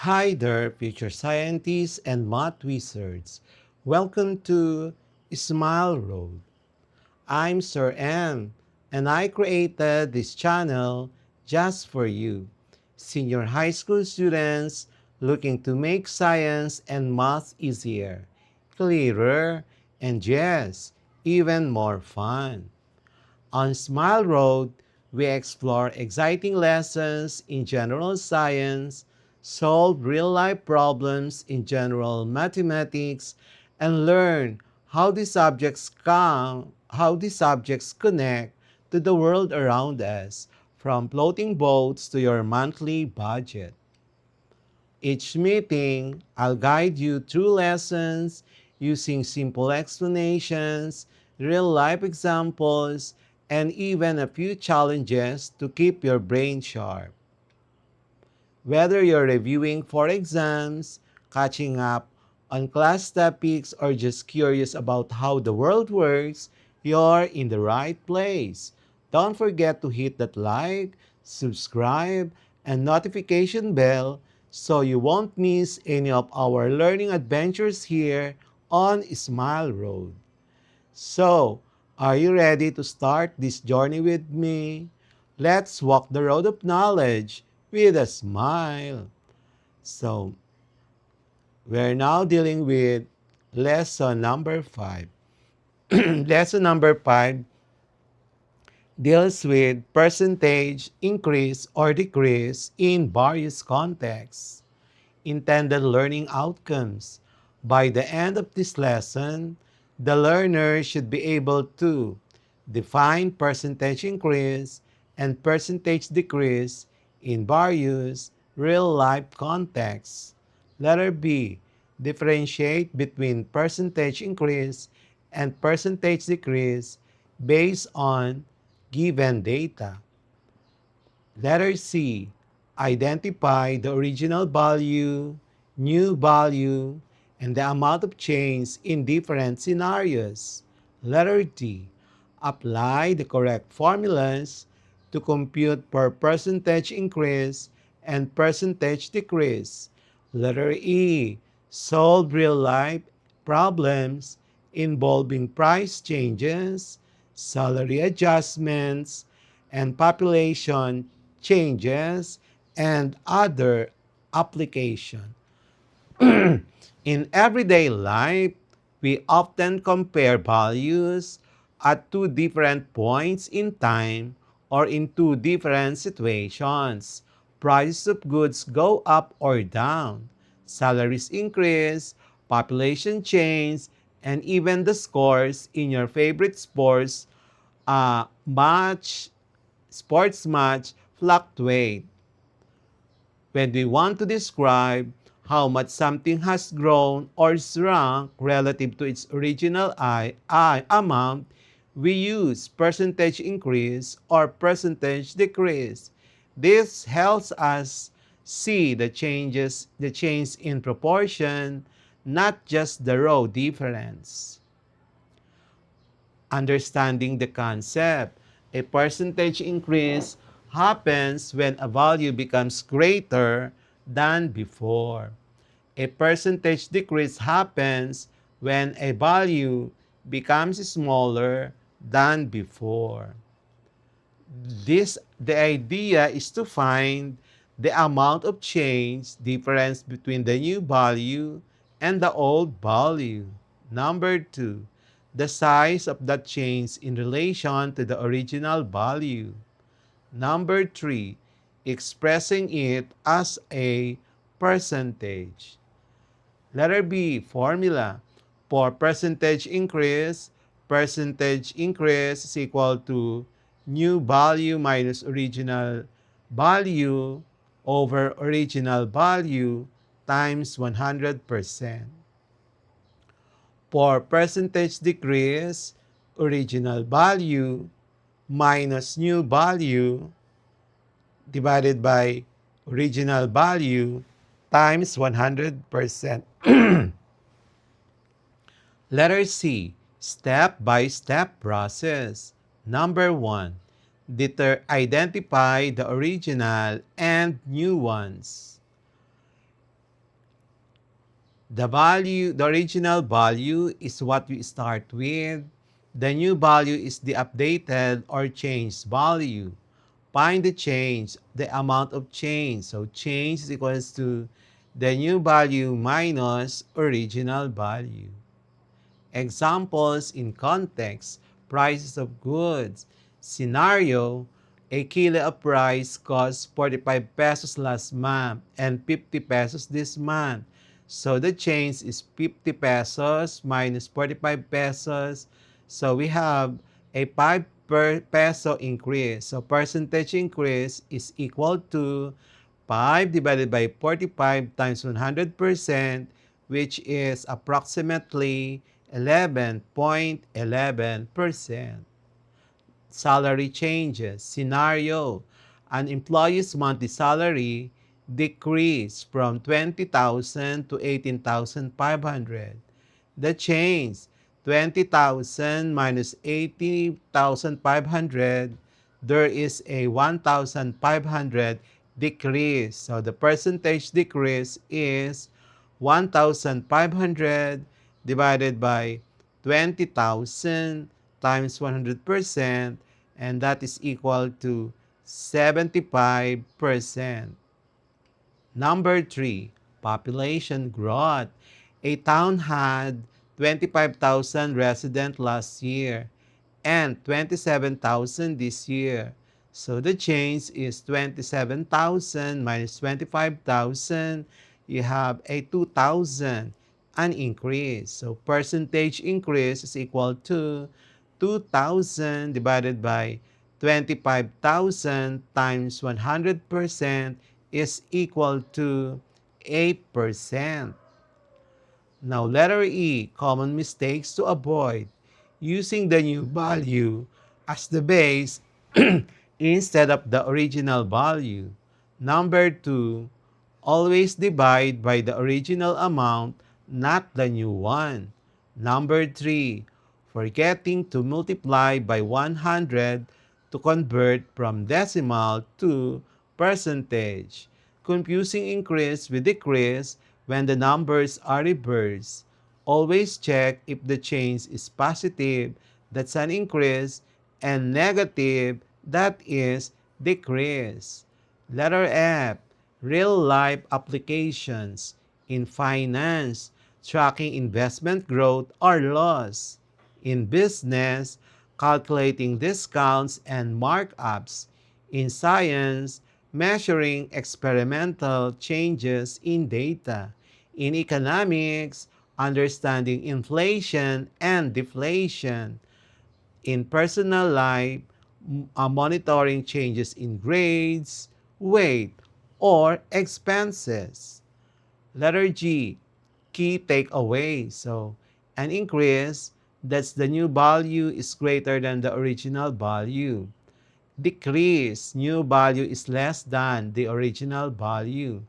Hi there, future scientists and math wizards. Welcome to Smile Road. I'm Sir M, and I created this channel just for you, senior high school students looking to make science and math easier, clearer, and yes, even more fun. On Smile Road, we explore exciting lessons in general science, solve real-life problems in general mathematics, and learn how these subjects connect to the world around us, from floating boats to your monthly budget. Each meeting, I'll guide you through lessons using simple explanations, real life examples, and even a few challenges to keep your brain sharp. Whether you're reviewing for exams, catching up on class topics, or just curious about how the world works, you're in the right place. Don't forget to hit that like, subscribe, and notification bell so you won't miss any of our learning adventures here on Smile Road. So, are you ready to start this journey with me? Let's walk the road of knowledge with a smile. So, we're now dealing with lesson number 5. Lesson number 5 deals with percentage increase or decrease in various contexts. Intended learning outcomes. By the end of this lesson, the learner should be able to define percentage increase and percentage decrease in various real-life contexts. Letter B. Differentiate between percentage increase and percentage decrease based on given data. Letter C. Identify the original value, new value, and the amount of change in different scenarios. Letter D. Apply the correct formulas to compute per percentage increase and percentage decrease. Letter E. Solve real-life problems involving price changes, salary adjustments, and population changes, and other application. In everyday life, we often compare values at two different points in time or in two different situations. Prices of goods go up or down, salaries increase, population change, and even the scores in your favorite match sports match fluctuate. When we want to describe how much something has grown or shrunk relative to its original amount, we use percentage increase or percentage decrease. This helps us see the change in proportion, not just the raw difference. Understanding the concept. A percentage increase happens when a value becomes greater than before. A percentage decrease happens when a value becomes smaller than before. The idea is to find the amount of change difference between the new value and the old value. Number 2, the size of that change in relation to the original value. Number 3, expressing it as a percentage. Letter B, formula. For percentage increase is equal to new value minus original value over original value times 100%. For percentage decrease, original value minus new value divided by original value times 100%. Letter C, step-by-step process. Number 1, identify the original and new ones. The original value is what we start with. The new value is the updated or changed value. Find the change, the amount of change. So change is equals to the new value minus original value. Examples in context, prices of goods. Scenario, a kilo of rice cost 45 pesos last month and 50 pesos this month. So the change is 50 pesos minus 45 pesos. So we have a 5 per peso increase. So percentage increase is equal to 5 divided by 45 times 100%, which is approximately 11.11%. Salary changes. Scenario, an employee's monthly salary decreased from 20,000 to 18,500. The change, 20,000 minus 80,500, there is a 1,500 decrease. So the percentage decrease is 1,500 divided by 20,000 times 100%, and that is equal to 75%. Number 3, population growth. A town had 25,000 residents last year and 27,000 this year. So the change is 27,000 minus 25,000. You have a 2,000, an increase. So percentage increase is equal to 2,000 divided by 25,000 times 100% is equal to 8%. Now, letter E, common mistakes to avoid. Using the new value as the base instead of the original value. Number 2, always divide by the original amount, not the new one. Number 3, forgetting to multiply by 100 to convert from decimal to percentage. Confusing increase with decrease when the numbers are reversed. Always check if the change is positive, that's an increase, and negative, that is decrease. Letter F, real-life applications in finance, tracking investment growth or loss. In business, calculating discounts and markups. In science, measuring experimental changes in data. In economics, understanding inflation and deflation. In personal life, monitoring changes in grades, weight, or expenses. Letter G, key takeaway. So, an increase, that's the new value is greater than the original value. Decrease, new value is less than the original value.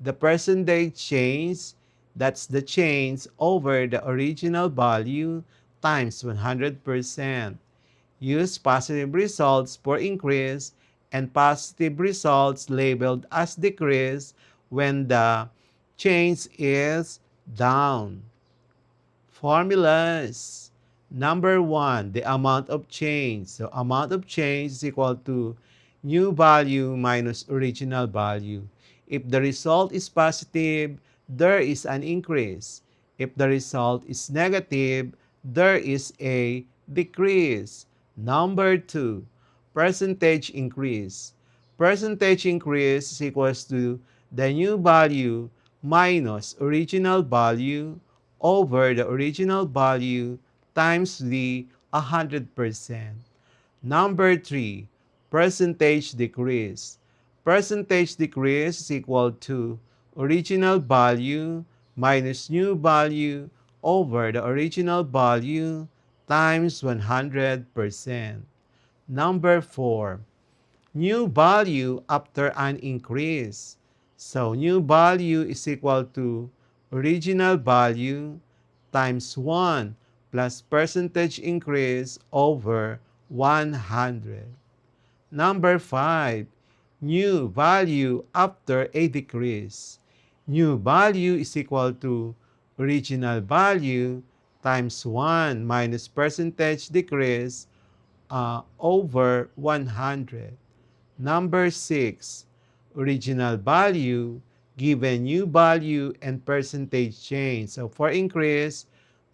The percentage change, that's the change over the original value times 100%. Use positive results for increase and positive results labeled as decrease when the change is down. Formulas. Number 1, the amount of change. So amount of change is equal to new value minus original value. If the result is positive, there is an increase. If the result is negative, there is a decrease. Number 2, percentage increase. Percentage increase is equals to the new value minus original value over the original value times the 100%. Number 3, percentage decrease. Percentage decrease is equal to original value minus new value over the original value times 100%. Number 4, new value after an increase. So new value is equal to original value times 1 plus percentage increase over 100. Number 5, new value after a decrease. New value is equal to original value times 1 minus percentage decrease over 100. Number 6, original value given new value and percentage change. So for increase,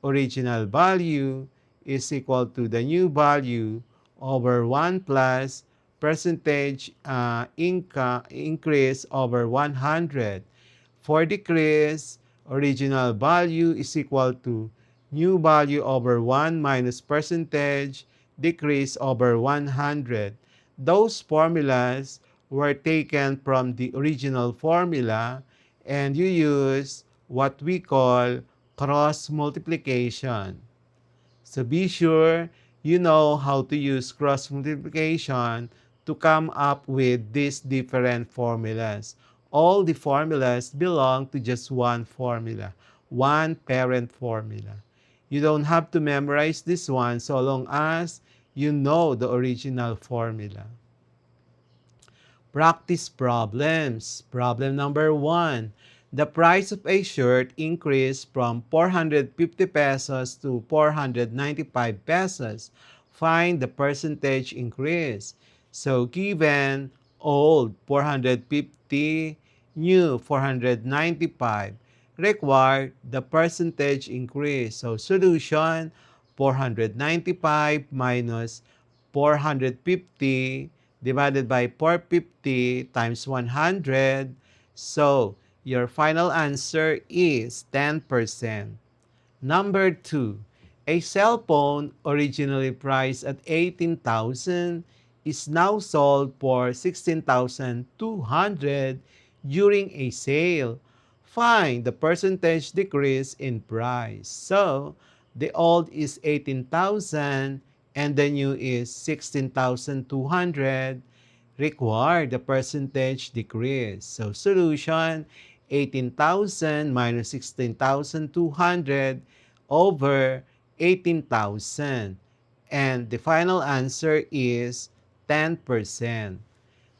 original value is equal to the new value over 1 plus percentage increase over 100. For decrease, original value is equal to new value over 1 minus percentage decrease over 100. Those formulas were taken from the original formula and you use what we call cross multiplication. So be sure you know how to use cross multiplication to come up with these different formulas. All the formulas belong to just one formula, one parent formula. You don't have to memorize this one so long as you know the original formula. Practice problems. Problem number 1. The price of a shirt increased from 450 pesos to 495 pesos. Find the percentage increase. So given old 450, new 495, required the percentage increase. So solution, 495 minus 450 divided by 450 times 100. So, your final answer is 10%. Number 2, a cell phone originally priced at 18,000 is now sold for 16,200 during a sale. Find the percentage decrease in price. So, the old is 18,000 and the new is 16,200. Require the percentage decrease. So, solution, 18,000 minus 16,200 over 18,000. And the final answer is 10%.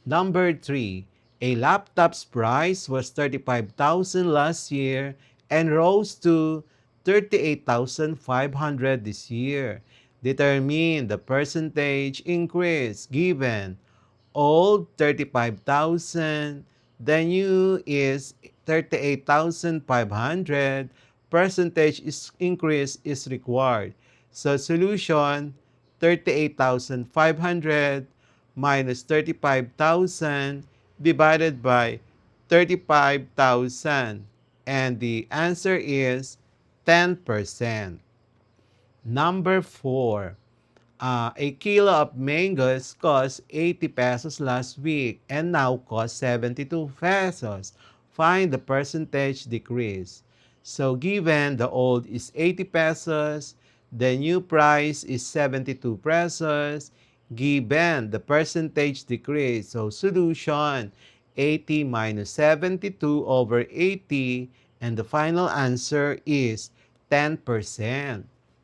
Number 3, a laptop's price was 35,000 last year and rose to 38,500 this year. Determine the percentage increase given old 35,000, the new is 38,500, percentage increase is required. So solution, 38,500 minus 35,000 divided by 35,000. And the answer is 10%. Number 4. A kilo of mangoes cost 80 pesos last week and now cost 72 pesos. Find the percentage decrease. So given the old is 80 pesos, the new price is 72 pesos, given the percentage decrease. So solution, 80 minus 72 over 80, and the final answer is 10%.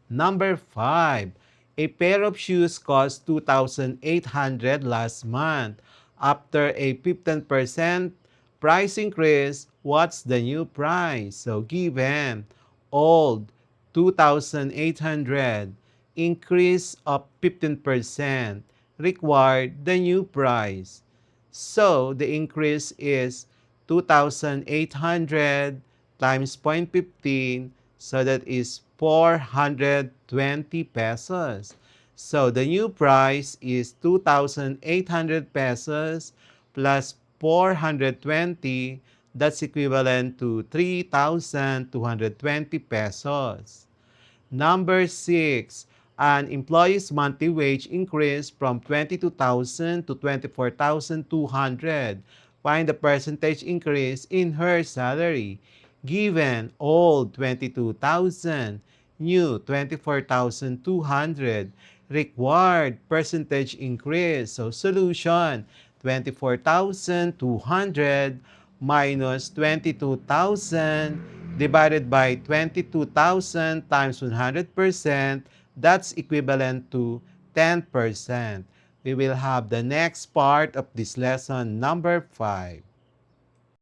Number 5. A pair of shoes cost 2,800 last month. After a 15% price increase, what's the new price? So given old 2,800, increase of 15%, required the new price. So the increase is 2,800 times 0.15, so that is 420 pesos. So the new price is 2,800 pesos plus 420. That's equivalent to 3,220 pesos. Number 6, an employee's monthly wage increased from 22,000 to 24,200. Find the percentage increase in her salary. Given old 22,000, new 24,200, required percentage increase. So solution, 24,200 minus 22,000 divided by 22,000 times 100%, that's equivalent to 10%. We will have the next part of this lesson, number 5.